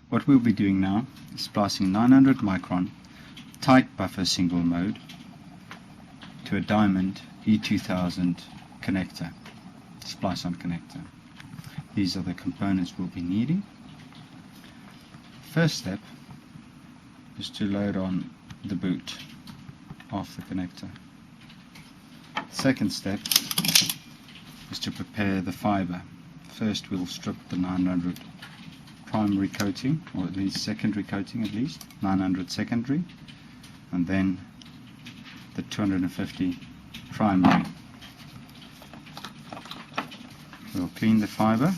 What we'll be doing now is splicing 900 micron tight buffer single mode to a diamond E2000 connector, splice-on connector. These are the components we'll be needing. First step is to load on the boot of the connector. Second step is to prepare the fiber. First we'll strip the 900 primary coating, or at least secondary coating, at least 900 secondary, and then the 250 primary. We'll clean the fiber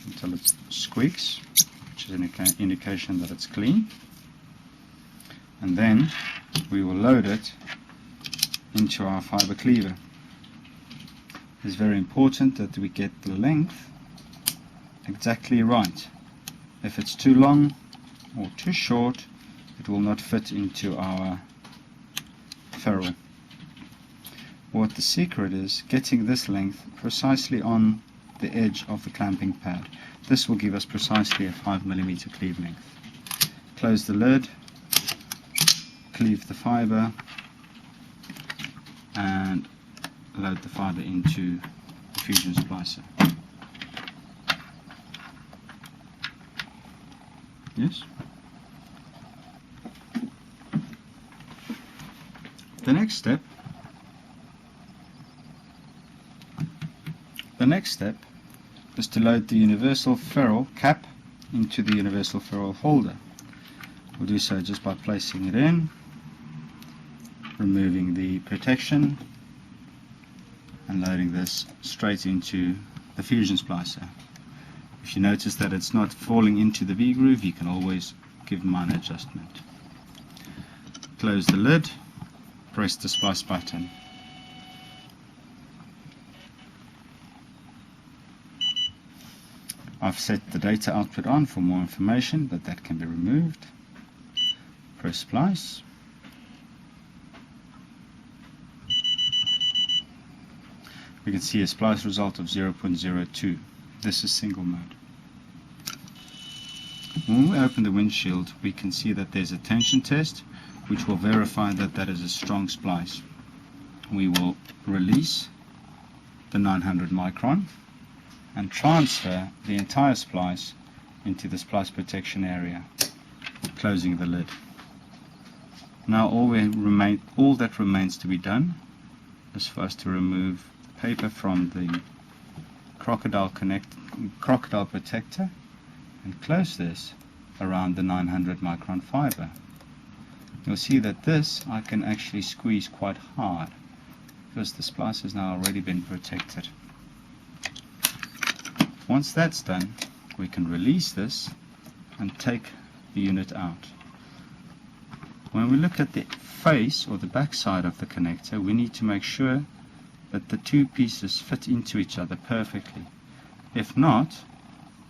until it squeaks, which is an indication that it's clean, and then we will load it into our fiber cleaver. It's very important that we get the length exactly right. If it's too long or too short, it will not fit into our ferrule. What the secret is, getting this length precisely on the edge of the clamping pad. This will give us precisely a 5mm cleave length. Close the lid, cleave the fiber, and load the fiber into the fusion splicer. Yes? The next step is to load the universal ferrule cap into the universal ferrule holder. We'll do so just by placing it in, removing the protection, and loading this straight into the fusion splicer. If you notice that it's not falling into the V-groove, you can always give minor adjustment. Close the lid, press the splice button. I've set the data output on for more information, but that can be removed. Press splice. We can see a splice result of 0.02. This is single mode. When we open the windshield, we can see that there's a tension test which will verify that that is a strong splice. We will release the 900 micron and transfer the entire splice into the splice protection area, closing the lid. Now all that remains to be done is for us to remove paper from the crocodile protector and close this around the 900 micron fiber. You'll see that this I can actually squeeze quite hard because the splice has now already been protected. Once that's done, we can release this and take the unit out. When we look at the face or the back side of the connector, we need to make sure that the two pieces fit into each other perfectly. If not,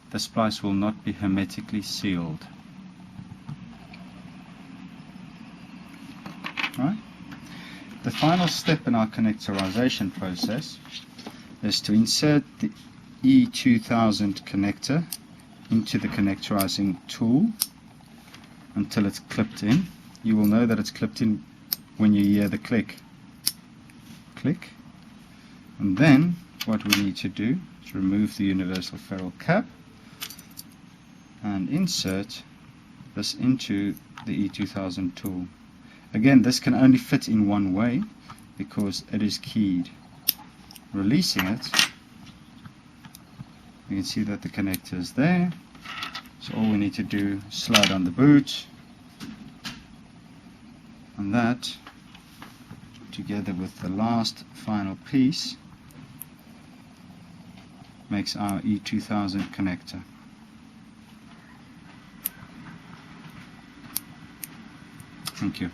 the splice will not be hermetically sealed. Right? The final step in our connectorization process is to insert the E2000 connector into the connectorizing tool until it's clipped in. You will know that it's clipped in when you hear the click. Click. And then what we need to do is remove the universal ferrule cap and insert this into the E2000 tool. Again, this can only fit in one way because it is keyed. Releasing it, you can see that the connector is there. So all we need to do is slide on the boot, and that, together with the last final piece, makes our E2000 connector. Thank you.